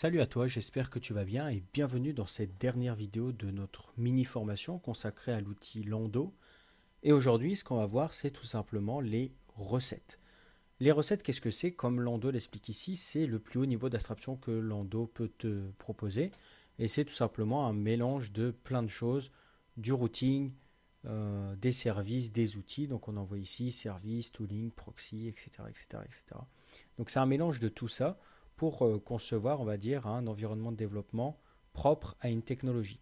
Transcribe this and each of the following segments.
Salut à toi, j'espère que tu vas bien et bienvenue dans cette dernière vidéo de notre mini-formation consacrée à l'outil Lando. Et aujourd'hui, ce qu'on va voir, c'est tout simplement les recettes. Les recettes, qu'est-ce que c'est? Comme Lando l'explique ici, c'est le plus haut niveau d'abstraction que Lando peut te proposer. Et c'est tout simplement un mélange de plein de choses, du routing, des services, des outils. Donc on en voit ici service, tooling, proxy, etc., etc., etc. Donc c'est un mélange de tout ça pour concevoir, on va dire, un environnement de développement propre à une technologie.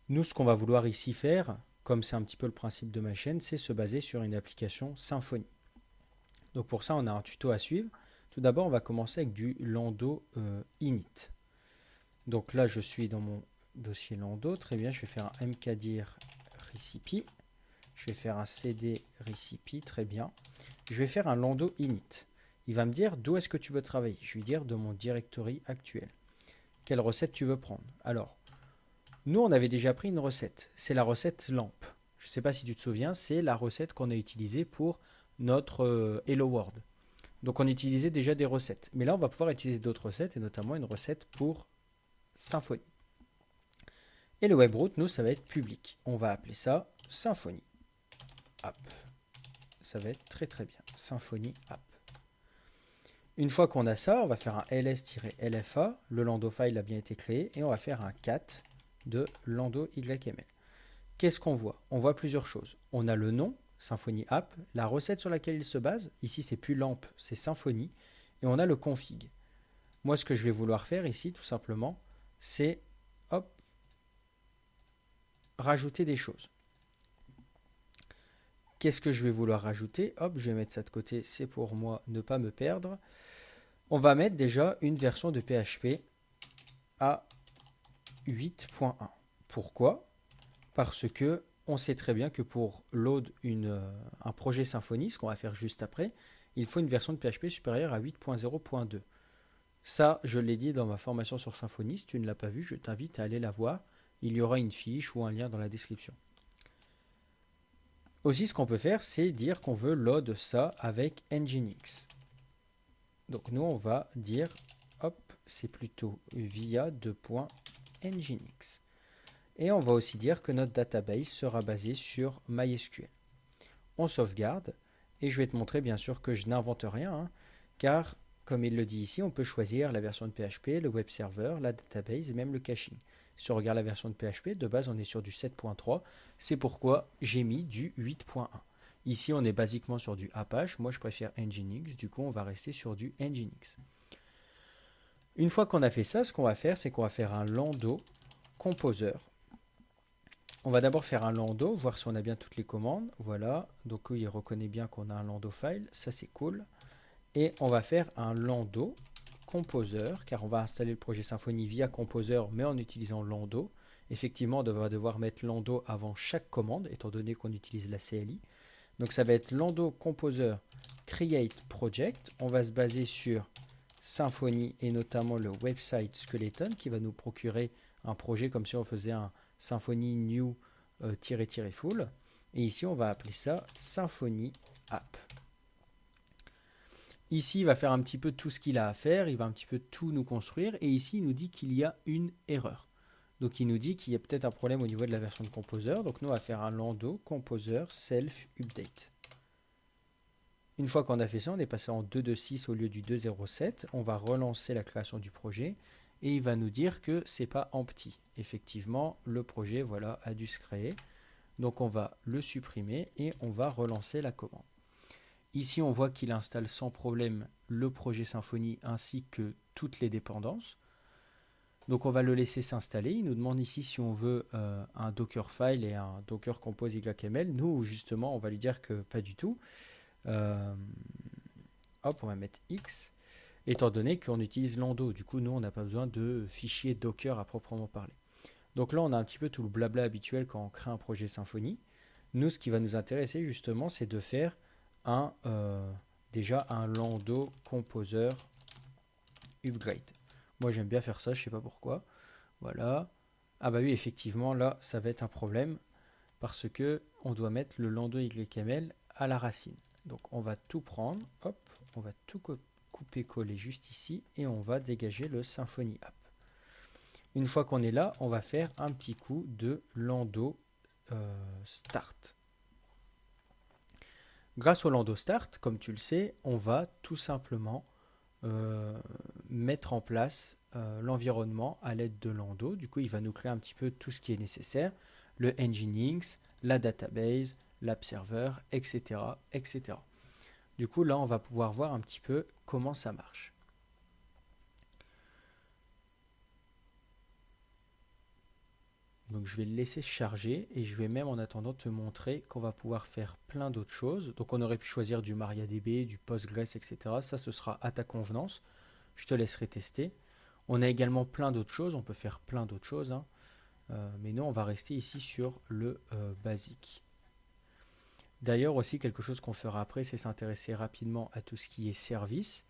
Nous, ce qu'on va vouloir ici faire, comme c'est un petit peu le principe de ma chaîne, c'est se baser sur une application Symfony. Donc pour ça, on a un tuto à suivre. Tout d'abord, on va commencer avec du Lando init. Donc là, je suis dans mon dossier Lando. Très bien, je vais faire un mkdir recipe. Je vais faire un cd recipe. Très bien. Je vais faire un Lando init. Il va me dire d'où est-ce que tu veux travailler. Je vais dire de mon directory actuel. Quelle recette tu veux prendre? Alors, nous, on avait déjà pris une recette. C'est la recette lampe. Je ne sais pas si tu te souviens, c'est la recette qu'on a utilisée pour notre Hello World. Donc, on utilisait déjà des recettes. Mais là, on va pouvoir utiliser d'autres recettes, et notamment une recette pour Symfony. Et le webroot, nous, ça va être public. On va appeler ça Symfony App. Ça va être très très bien. Symfony App. Une fois qu'on a ça, on va faire un ls-lfa. Le Lando file a bien été créé. Et on va faire un cat de Lando YML. Qu'est-ce qu'on voit? On voit plusieurs choses. On a le nom, Symfony App, la recette sur laquelle il se base. Ici, c'est plus lampe, c'est Symfony. Et on a le config. Moi, ce que je vais vouloir faire ici, tout simplement, c'est hop, rajouter des choses. Qu'est-ce que je vais vouloir rajouter? Hop, je vais mettre ça de côté, c'est pour moi ne pas me perdre. On va mettre déjà une version de PHP à 8.1. Pourquoi? Parce que on sait très bien que pour load un projet Symfony, ce qu'on va faire juste après, il faut une version de PHP supérieure à 8.0.2. Ça, je l'ai dit dans ma formation sur Symfony. Si tu ne l'as pas vu, je t'invite à aller la voir. Il y aura une fiche ou un lien dans la description. Aussi, ce qu'on peut faire, c'est dire qu'on veut load ça avec Nginx. Donc nous, on va dire, hop, c'est plutôt via 2.nginx. Et on va aussi dire que notre database sera basée sur MySQL. On sauvegarde, et je vais te montrer bien sûr que je n'invente rien, hein, car comme il le dit ici, on peut choisir la version de PHP, le web server, la database et même le caching. Si on regarde la version de PHP, de base on est sur du 7.3, c'est pourquoi j'ai mis du 8.1. Ici on est basiquement sur du Apache, moi je préfère Nginx, du coup on va rester sur du Nginx. Une fois qu'on a fait ça, ce qu'on va faire, c'est qu'on va faire un Lando Composer. On va d'abord faire un Lando, voir si on a bien toutes les commandes. Voilà, donc il reconnaît bien qu'on a un Lando file, ça c'est cool. Et on va faire un Lando Composer, car on va installer le projet Symfony via Composer, mais en utilisant Lando. Effectivement, on va devoir mettre Lando avant chaque commande, étant donné qu'on utilise la CLI. Donc ça va être Lando Composer Create Project. On va se baser sur Symfony et notamment le website skeleton qui va nous procurer un projet comme si on faisait un Symfony new full. Et ici, on va appeler ça Symfony App. Ici, il va faire un petit peu tout ce qu'il a à faire, il va un petit peu tout nous construire, et ici, il nous dit qu'il y a une erreur. Donc, il nous dit qu'il y a peut-être un problème au niveau de la version de Composer, donc nous, on va faire un Lando Composer Self Update. Une fois qu'on a fait ça, on est passé en 2.2.6 au lieu du 2.0.7, on va relancer la création du projet, et il va nous dire que c'est pas empty. Effectivement, le projet, voilà, a dû se créer. Donc, on va le supprimer, et on va relancer la commande. Ici, on voit qu'il installe sans problème le projet Symfony ainsi que toutes les dépendances. Donc on va le laisser s'installer. Il nous demande ici si on veut un Dockerfile et un Docker Compose YML. Nous, justement, on va lui dire que pas du tout. Hop, on va mettre X, étant donné qu'on utilise Lando. Du coup, nous, on n'a pas besoin de fichiers Docker à proprement parler. Donc là, on a un petit peu tout le blabla habituel quand on crée un projet Symfony. Nous, ce qui va nous intéresser, justement, c'est de faire déjà un Lando Composer Upgrade. Moi j'aime bien faire ça, je sais pas pourquoi. Voilà. Ah bah oui, effectivement, là, ça va être un problème parce que on doit mettre le Lando YML à la racine. Donc on va tout prendre, hop, on va tout couper-coller juste ici et on va dégager le Symfony App. Une fois qu'on est là, on va faire un petit coup de Lando Start. Grâce au Lando Start, comme tu le sais, on va tout simplement mettre en place l'environnement à l'aide de Lando. Du coup, il va nous créer un petit peu tout ce qui est nécessaire, le Nginx, la database, l'app server, etc., etc. Du coup, là, on va pouvoir voir un petit peu comment ça marche. Donc, je vais le laisser charger et je vais même en attendant te montrer qu'on va pouvoir faire plein d'autres choses. Donc, on aurait pu choisir du MariaDB, du Postgres, etc. Ça, ce sera à ta convenance. Je te laisserai tester. On a également plein d'autres choses. On peut faire plein d'autres choses, hein. Mais nous, on va rester ici sur le basique. D'ailleurs, aussi, quelque chose qu'on fera après, c'est s'intéresser rapidement à tout ce qui est service,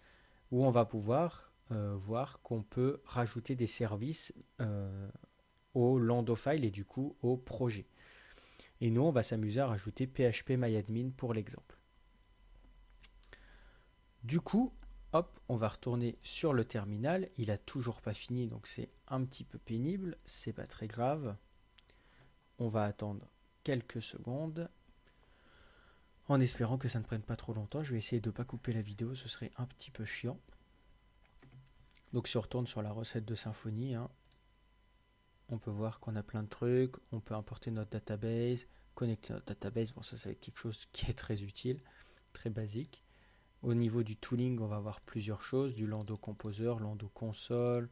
où on va pouvoir voir qu'on peut rajouter des services au Lando file et du coup au projet. Et nous, on va s'amuser à rajouter phpMyAdmin pour l'exemple. Du coup, hop, on va retourner sur le terminal. Il n'a toujours pas fini, donc c'est un petit peu pénible. C'est pas très grave. On va attendre quelques secondes. En espérant que ça ne prenne pas trop longtemps. Je vais essayer de ne pas couper la vidéo, ce serait un petit peu chiant. Donc si on retourne sur la recette de Symfony, hein, on peut voir qu'on a plein de trucs. On peut importer notre database, connecter notre database. Bon, ça va être quelque chose qui est très utile, très basique. Au niveau du tooling, on va avoir plusieurs choses, du Lando Composer, Lando Console,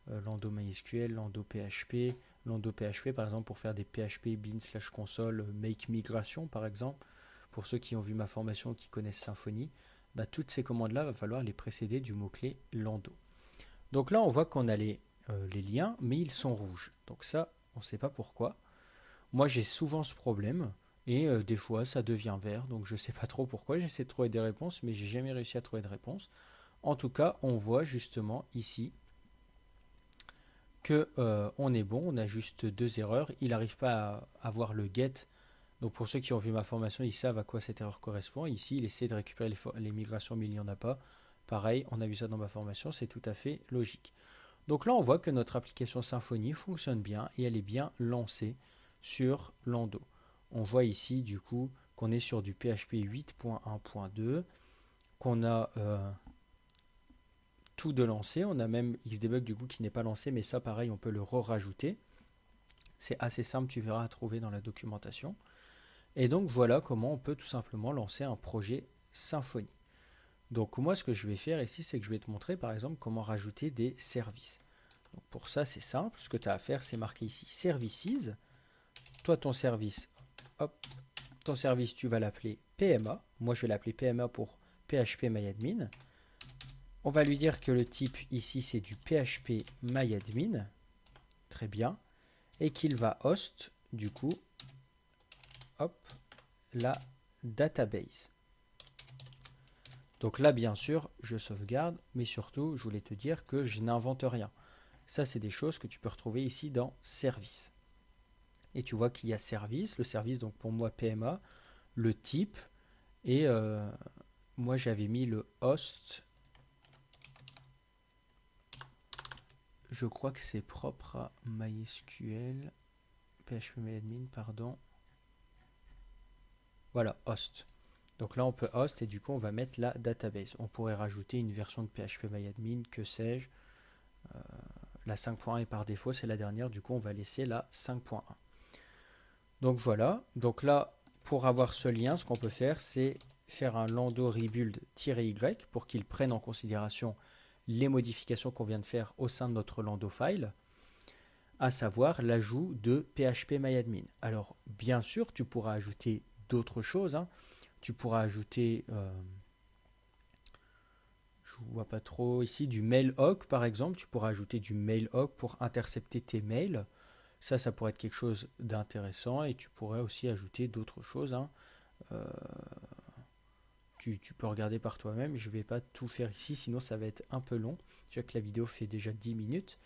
Lando MySQL, Lando PHP. Lando PHP, par exemple, pour faire des PHP bin/console make migration, par exemple. Pour ceux qui ont vu ma formation, qui connaissent Symfony, bah, toutes ces commandes-là, il va falloir les précéder du mot-clé Lando. Donc là, on voit qu'on a les liens, mais ils sont rouges. Donc ça, on ne sait pas pourquoi. Moi, j'ai souvent ce problème. Et des fois, ça devient vert. Donc je ne sais pas trop pourquoi. J'essaie de trouver des réponses, mais j'ai jamais réussi à trouver de réponse. En tout cas, on voit justement ici que on est bon. On a juste deux erreurs. Il n'arrive pas à avoir le get. Donc pour ceux qui ont vu ma formation, ils savent à quoi cette erreur correspond. Ici, il essaie de récupérer les migrations, mais il n'y en a pas. Pareil, on a vu ça dans ma formation, c'est tout à fait logique. Donc là, on voit que notre application Symfony fonctionne bien et elle est bien lancée sur Lando. On voit ici du coup qu'on est sur du PHP 8.1.2, qu'on a tout de lancé. On a même Xdebug du coup qui n'est pas lancé, mais ça pareil, on peut le rajouter. C'est assez simple, tu verras à trouver dans la documentation. Et donc voilà comment on peut tout simplement lancer un projet Symfony. Donc moi ce que je vais faire ici, c'est que je vais te montrer par exemple comment rajouter des services. Donc pour ça c'est simple, ce que tu as à faire c'est marquer ici Services. Toi ton service, hop, ton service tu vas l'appeler PMA. Moi je vais l'appeler PMA pour phpMyAdmin. On va lui dire que le type ici c'est du phpMyAdmin. Très bien. Et qu'il va host du coup hop, la database. Donc là, bien sûr, je sauvegarde, mais surtout, je voulais te dire que je n'invente rien. Ça, c'est des choses que tu peux retrouver ici dans Service. Et tu vois qu'il y a Service, le service, donc pour moi, PMA, le type, et moi, j'avais mis le host. Je crois que c'est propre à MySQL, phpMyAdmin, pardon. Voilà, host. Donc là, on peut host et du coup, on va mettre la database. On pourrait rajouter une version de phpMyAdmin, que sais-je. La 5.1 est par défaut, c'est la dernière. Du coup, on va laisser la 5.1. Donc voilà. Donc là, pour avoir ce lien, ce qu'on peut faire, c'est faire un lando rebuild-y pour qu'il prenne en considération les modifications qu'on vient de faire au sein de notre lando file, à savoir l'ajout de phpMyAdmin. Alors, bien sûr, tu pourras ajouter d'autres choses, hein. Tu pourras ajouter, je ne vois pas trop ici, du mailhawk par exemple. Tu pourras ajouter du mailhawk pour intercepter tes mails. Ça pourrait être quelque chose d'intéressant. Et tu pourrais aussi ajouter d'autres choses, hein. Tu peux regarder par toi-même. Je ne vais pas tout faire ici, sinon ça va être un peu long. Je vois que la vidéo fait déjà 10 minutes.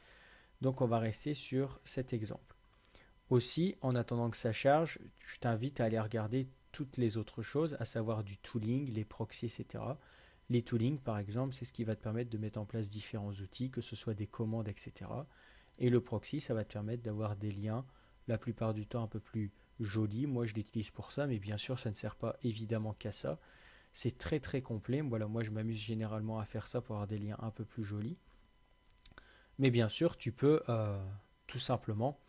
Donc on va rester sur cet exemple. Aussi, en attendant que ça charge, je t'invite à aller regarder toutes les autres choses, à savoir du tooling, les proxys, etc. Les toolings, par exemple, c'est ce qui va te permettre de mettre en place différents outils, que ce soit des commandes, etc. Et le proxy, ça va te permettre d'avoir des liens, la plupart du temps un peu plus jolis. Moi, je l'utilise pour ça, mais bien sûr, ça ne sert pas évidemment qu'à ça. C'est très très complet. Voilà, moi, je m'amuse généralement à faire ça pour avoir des liens un peu plus jolis. Mais bien sûr, tu peux tout simplement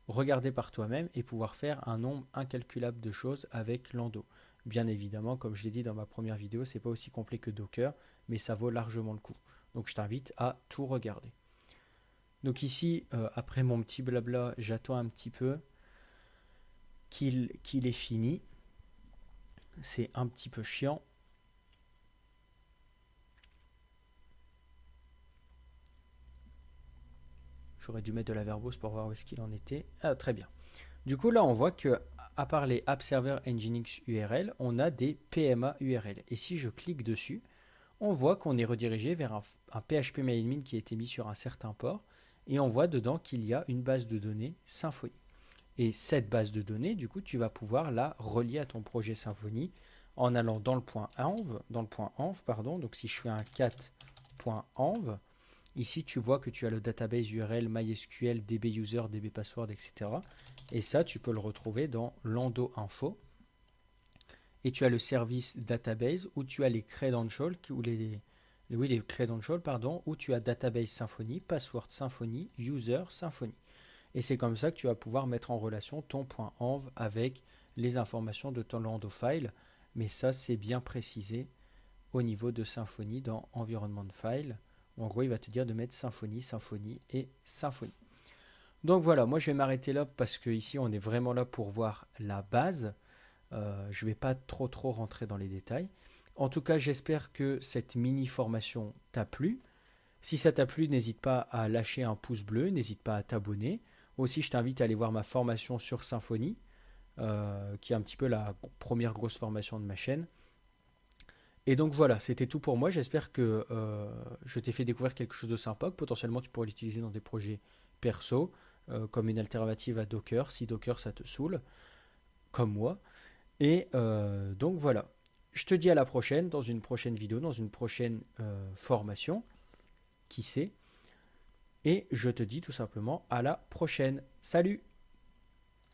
regarder par toi-même et pouvoir faire un nombre incalculable de choses avec Lando. Bien évidemment, comme je l'ai dit dans ma première vidéo, c'est pas aussi complet que Docker, mais ça vaut largement le coup. Donc je t'invite à tout regarder. Donc ici, après mon petit blabla, j'attends un petit peu qu'il ait fini. C'est un petit peu chiant. J'aurais dû mettre de la verbose pour voir où est-ce qu'il en était. Ah, très bien. Du coup, là, on voit que à part les App Server Nginx URL, on a des PMA URL. Et si je clique dessus, on voit qu'on est redirigé vers un PHP-MyAdmin qui a été mis sur un certain port. Et on voit dedans qu'il y a une base de données Symfony. Et cette base de données, du coup, tu vas pouvoir la relier à ton projet Symfony en allant dans le point env, pardon. Donc si je fais un cat.env, ici tu vois que tu as le database URL MySQL, dbuser, dbpassword, etc. Et ça, tu peux le retrouver dans Lando Info. Et tu as le service database où tu as les credentials, les credentials, pardon, où tu as database Symfony, password Symfony, user Symfony. Et c'est comme ça que tu vas pouvoir mettre en relation ton .env avec les informations de ton Lando file. Mais ça, c'est bien précisé au niveau de Symfony dans environnement file. En gros, il va te dire de mettre Symfony, Symfony et Symfony. Donc voilà, moi je vais m'arrêter là parce que ici on est vraiment là pour voir la base. Je ne vais pas trop rentrer dans les détails. En tout cas, j'espère que cette mini formation t'a plu. Si ça t'a plu, n'hésite pas à lâcher un pouce bleu, n'hésite pas à t'abonner. Aussi, je t'invite à aller voir ma formation sur Symfony, qui est un petit peu la première grosse formation de ma chaîne. Et donc voilà, c'était tout pour moi. J'espère que je t'ai fait découvrir quelque chose de sympa, que potentiellement tu pourrais l'utiliser dans des projets perso, comme une alternative à Docker, si Docker ça te saoule, comme moi. Et donc voilà, je te dis à la prochaine, dans une prochaine vidéo, dans une prochaine formation, qui sait. Et je te dis tout simplement à la prochaine. Salut!